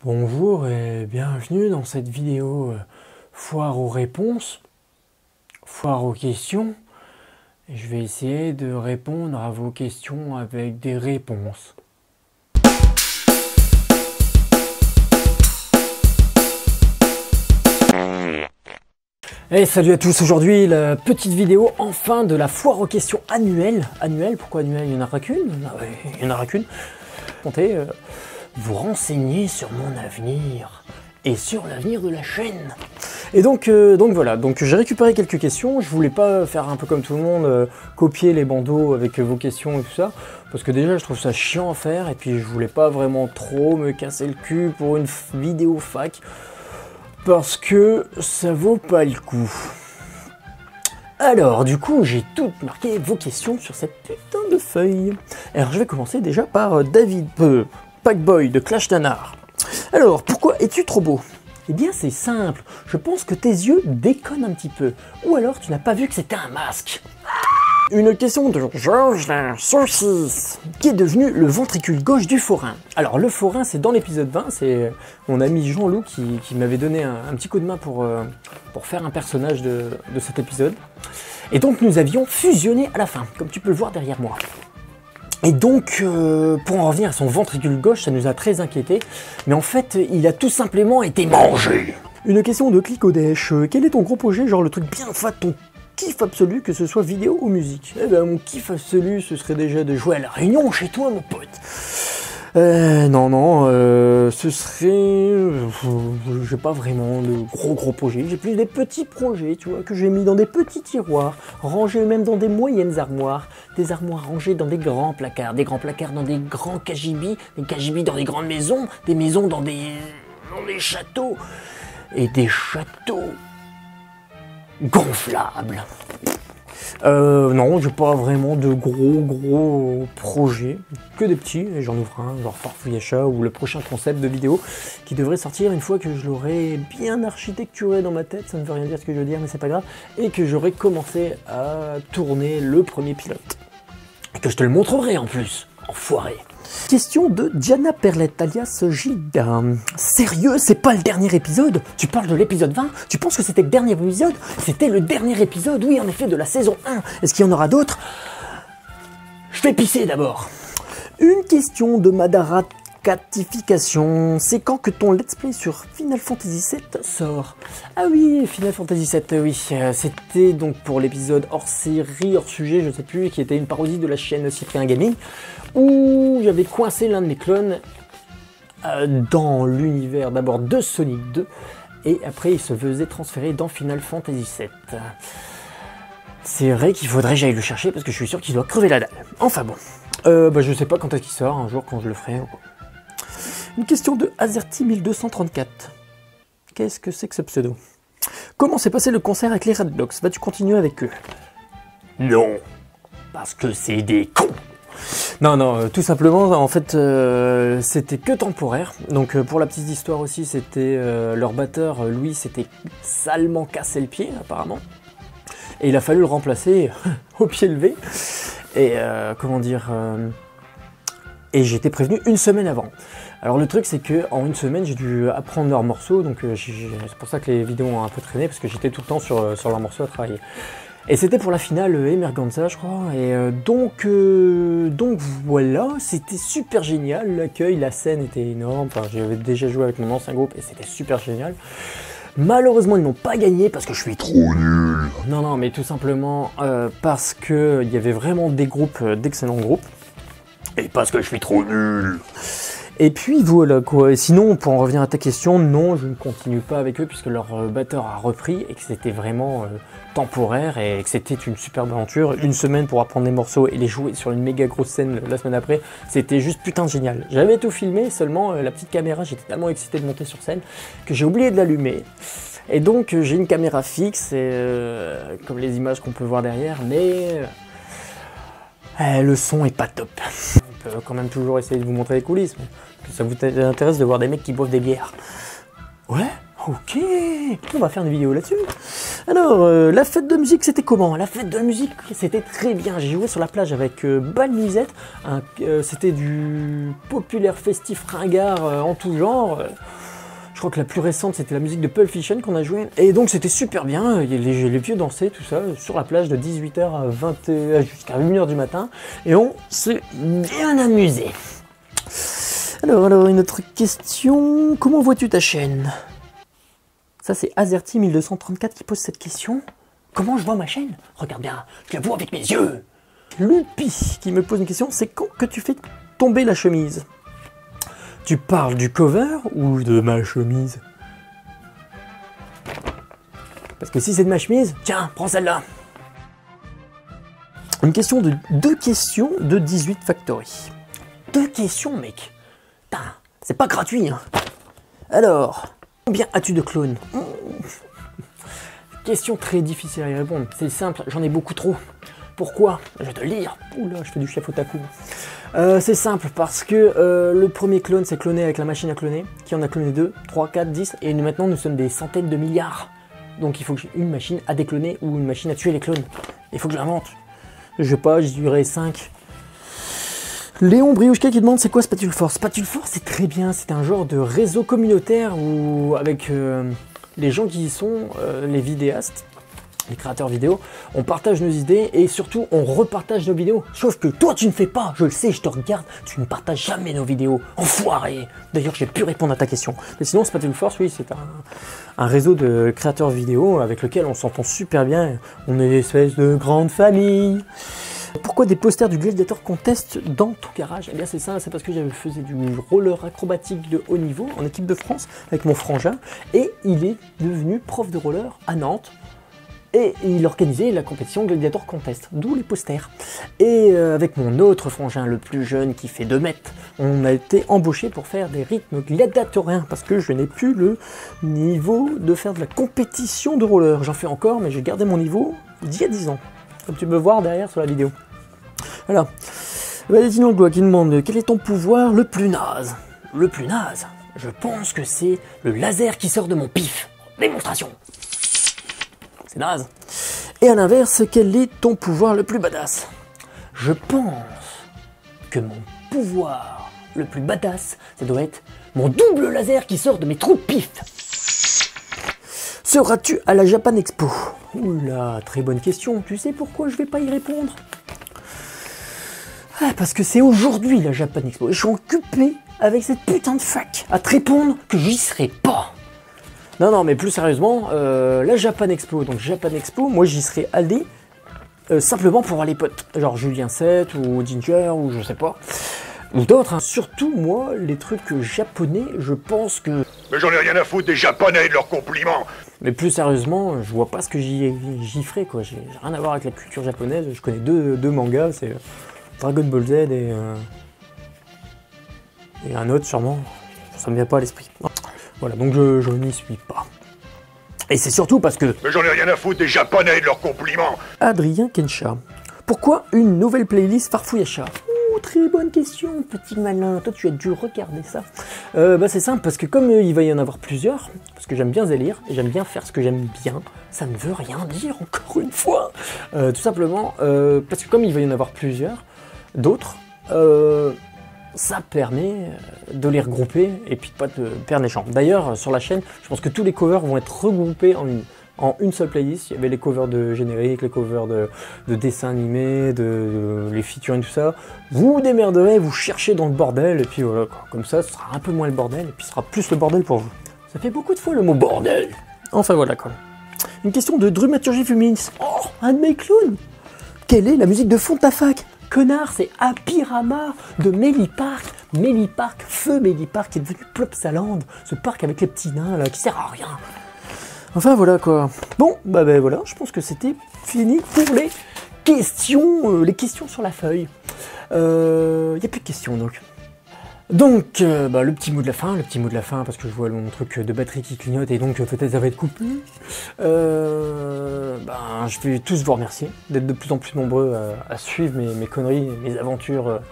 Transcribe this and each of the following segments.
Bonjour et bienvenue dans cette vidéo foire aux réponses, foire aux questions. Et je vais essayer de répondre à vos questions avec des réponses. Et salut à tous, aujourd'hui la petite vidéo enfin de la foire aux questions annuelle. Annuelle, pourquoi annuelle? Il n'y en aura qu'une? Il n'y en aura qu'une. Comptez, vous renseigner sur mon avenir et sur l'avenir de la chaîne. Et donc voilà, j'ai récupéré quelques questions. Je voulais pas faire un peu comme tout le monde, copier les bandeaux avec vos questions et tout ça, parce que déjà je trouve ça chiant à faire, et puis je voulais pas vraiment trop me casser le cul pour une vidéo fac, parce que ça vaut pas le coup. Alors du coup j'ai tout marqué vos questions sur cette putain de feuille. Alors je vais commencer déjà par David Packboy de Clash Nanar. Alors pourquoi es-tu trop beau? Eh bien c'est simple, je pense que tes yeux déconnent un petit peu, ou alors tu n'as pas vu que c'était un masque. Une question de Georges la Saucisse, qui est devenu le ventricule gauche du forain. Alors le forain, c'est dans l'épisode 20, c'est mon ami Jean-Loup qui m'avait donné un petit coup de main pour faire un personnage de cet épisode. Et donc nous avions fusionné à la fin, comme tu peux le voir derrière moi. Et donc, pour en revenir à son ventricule gauche, ça nous a très inquiétés, mais en fait, il a tout simplement été mangé. Une question de Clicodèche, quel est ton gros projet, genre le truc bien fat, ton kiff absolu, que ce soit vidéo ou musique? Eh ben mon kiff absolu, ce serait déjà de jouer à La Réunion chez toi, mon pote. Ce serait... j'ai pas vraiment de gros projets, j'ai plus des petits projets, tu vois, que j'ai mis dans des petits tiroirs, rangés même dans des moyennes armoires, des armoires rangées dans des grands placards dans des grands kajibis, des kajibis dans des grandes maisons, des maisons dans des châteaux, et des châteaux gonflables. Non, j'ai pas vraiment de gros projets, que des petits, et j'en ouvre un, genre Farfouillacha ou le prochain concept de vidéo qui devrait sortir une fois que je l'aurai bien architecturé dans ma tête, ça ne veut rien dire ce que je veux dire, mais c'est pas grave, et que j'aurai commencé à tourner le premier pilote. Et que je te le montrerai en plus, enfoiré. Question de Diana Perlette, alias Gilda. Sérieux, c'est pas le dernier épisode? Tu parles de l'épisode 20? Tu penses que c'était le dernier épisode? C'était le dernier épisode, oui, en effet, de la saison 1. Est-ce qu'il y en aura d'autres? Je vais pisser d'abord. Une question de Madara Catification. C'est quand que ton let's play sur Final Fantasy VII sort? Ah oui, Final Fantasy VII, oui. C'était donc pour l'épisode hors série, hors sujet, je sais plus, qui était une parodie de la chaîne Cyprien Gaming, où j'avais coincé l'un de mes clones dans l'univers d'abord de Sonic 2, et après il se faisait transférer dans Final Fantasy VII. C'est vrai qu'il faudrait que j'aille le chercher parce que je suis sûr qu'il doit crever la dalle. Enfin bon, je sais pas quand est-ce qu'il sort, un jour quand je le ferai. Une question de Azerty 1234. Qu'est-ce que c'est que ce pseudo? Comment s'est passé le concert avec les Red Blocks? Vas-tu continuer avec eux? Non, parce que c'est des cons. Non, tout simplement, en fait, c'était que temporaire. Donc, pour la petite histoire aussi, c'était leur batteur, Louis, s'était salement cassé le pied, apparemment. Et il a fallu le remplacer au pied levé. Et, et j'étais prévenu une semaine avant. Alors, le truc, c'est qu'en une semaine, j'ai dû apprendre leurs morceaux. Donc, c'est pour ça que les vidéos ont un peu traîné, parce que j'étais tout le temps sur leurs morceaux à travailler. Et c'était pour la finale Emerganza, je crois, et donc voilà, c'était super génial, l'accueil, la scène était énorme, enfin j'avais déjà joué avec mon ancien groupe et c'était super génial. Malheureusement ils n'ont pas gagné parce que je suis trop nul. Non, mais tout simplement parce que il y avait vraiment des groupes, d'excellents groupes, et parce que je suis trop nul. Et puis voilà quoi, et sinon pour en revenir à ta question, non je ne continue pas avec eux puisque leur batteur a repris et que c'était vraiment temporaire et que c'était une superbe aventure. Une semaine pour apprendre les morceaux et les jouer sur une méga grosse scène la semaine après, c'était juste putain de génial. J'avais tout filmé, seulement la petite caméra, j'étais tellement excité de monter sur scène que j'ai oublié de l'allumer. Et donc j'ai une caméra fixe, comme les images qu'on peut voir derrière, mais le son est pas top. On peut quand même toujours essayer de vous montrer les coulisses, mais ça vous intéresse de voir des mecs qui boivent des bières. Ouais, ok, on va faire une vidéo là-dessus. Alors, la fête de musique, c'était comment? La fête de musique, c'était très bien. J'ai joué sur la plage avec Balmusette. C'était du populaire festif ringard en tout genre. Je crois que la plus récente, c'était la musique de Pulp Fiction qu'on a joué. Et donc, c'était super bien. Les vieux dansaient, tout ça, sur la plage de 18h à 20h jusqu'à 1h du matin. Et on s'est bien amusé. Alors, une autre question. Comment vois-tu ta chaîne? Ça, c'est Azerty1234 qui pose cette question. Comment je vois ma chaîne? Regarde bien, je la vois avec mes yeux. Lupi qui me pose une question, c'est quand que tu fais tomber la chemise? Tu parles du cover ou de ma chemise? Parce que si c'est de ma chemise, tiens, prends celle-là. Une question de 2 questions de 18 Factory. 2 questions, mec. Putain, c'est pas gratuit, hein. Alors, combien as-tu de clones? Question très difficile à y répondre. C'est simple, j'en ai beaucoup trop. Pourquoi? Je vais te le dire. Oula, je fais du chef otaku. C'est simple, parce que le premier clone s'est cloné avec la machine à cloner, qui en a cloné 2, 3, 4, 10, et maintenant nous sommes des centaines de milliards. Donc il faut que j'ai une machine à décloner ou une machine à tuer les clones. Il faut que je l'invente. Je sais pas, j'y dirais 5. Léon Briouchka qui demande c'est quoi Spatule Force? Spatule Force, c'est très bien, c'est un genre de réseau communautaire où avec les gens qui y sont, les vidéastes, les créateurs vidéo, on partage nos idées et surtout on repartage nos vidéos. Sauf que toi tu ne fais pas, je le sais, je te regarde, tu ne partages jamais nos vidéos. Enfoiré! D'ailleurs j'ai pu répondre à ta question. Mais sinon Spatule Force, oui, c'est un réseau de créateurs vidéo avec lequel on s'entend super bien. On est une espèce de grande famille. Pourquoi des posters du Gladiator Contest dans ton garage? Eh bien c'est ça, c'est parce que j'avais fait du roller acrobatique de haut niveau en équipe de France avec mon frangin et il est devenu prof de roller à Nantes. Et il organisait la compétition Gladiator Contest, d'où les posters. Et avec mon autre frangin, le plus jeune, qui fait 2 mètres, on a été embauché pour faire des rythmes gladiatoriens, parce que je n'ai plus le niveau de faire de la compétition de roller. J'en fais encore, mais j'ai gardé mon niveau d'il y a 10 ans, comme tu peux voir derrière sur la vidéo. Voilà. Valentino Gloa qui demande quel est ton pouvoir le plus naze? Le plus naze, je pense que c'est le laser qui sort de mon pif. Démonstration. C'est naze. Et à l'inverse, quel est ton pouvoir le plus badass? Je pense que mon pouvoir le plus badass, ça doit être mon double laser qui sort de mes trous de pif. Seras-tu à la Japan Expo? Oula, très bonne question. Tu sais pourquoi je vais pas y répondre? Ah, parce que c'est aujourd'hui la Japan Expo. Je suis occupé avec cette putain de fac à te répondre que j'y serai pas. Non, mais plus sérieusement, la Japan Expo, donc Japan Expo, moi j'y serais allé simplement pour voir les potes, genre Julien 7 ou Ginger ou je sais pas, ou d'autres, hein. Surtout moi, les trucs japonais, je pense que... Mais j'en ai rien à foutre des japonais et de leurs compliments. Mais plus sérieusement, je vois pas ce que j'y ferais, quoi, j'ai rien à voir avec la culture japonaise, je connais deux mangas, c'est Dragon Ball Z et un autre sûrement, ça me vient pas à l'esprit. Voilà, donc je n'y suis pas. Et c'est surtout parce que... Mais j'en ai rien à foutre des japonais et de leurs compliments. Adrien Kensha. Pourquoi une nouvelle playlist Farfouillacha? Oh, très bonne question, petit malin. Toi, tu as dû regarder ça. C'est simple, parce que comme il va y en avoir plusieurs, parce que j'aime bien Zélire, et j'aime bien faire ce que j'aime bien, ça ne veut rien dire, encore une fois. Tout simplement, parce que comme il va y en avoir plusieurs, d'autres, ça permet de les regrouper et puis de pas te perdre les chants. D'ailleurs, sur la chaîne, je pense que tous les covers vont être regroupés en une seule playlist. Il y avait les covers de générique, les covers de dessins animés, les featuring, tout ça. Vous vous démerderez, vous cherchez dans le bordel, et puis voilà, quoi. Comme ça, ce sera un peu moins le bordel, et puis ce sera plus le bordel pour vous. Ça fait beaucoup de fois le mot bordel. Enfin voilà, quoi. Une question de Drumaturgie Féministe. Oh, un de mes clowns. Quelle est la musique de fond de ta fac? Connard, c'est Happyrama de Melly Park. Melly Park, feu Melly Park, qui est devenu Plopsaland, ce parc avec les petits nains là, qui sert à rien. Enfin voilà quoi. Bon, ben voilà, je pense que c'était fini pour les questions sur la feuille. Il n'y a plus de questions donc. Donc, le petit mot de la fin, parce que je vois mon truc de batterie qui clignote et donc peut-être ça va être coupé. Je vais tous vous remercier d'être de plus en plus nombreux à suivre mes conneries, mes aventures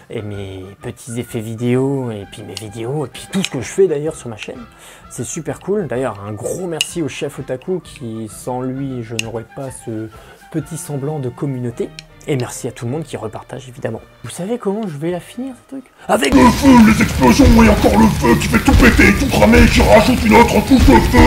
et mes petits effets vidéo et puis mes vidéos et puis tout ce que je fais d'ailleurs sur ma chaîne. C'est super cool. D'ailleurs, un gros merci au chef Otaku qui, sans lui, je n'aurais pas ce petit semblant de communauté. Et merci à tout le monde qui repartage, évidemment. Vous savez comment je vais la finir, ce truc? Avec le feu, les explosions et encore le feu qui fait tout péter, tout cramer, qui rajoute une autre couche de feu.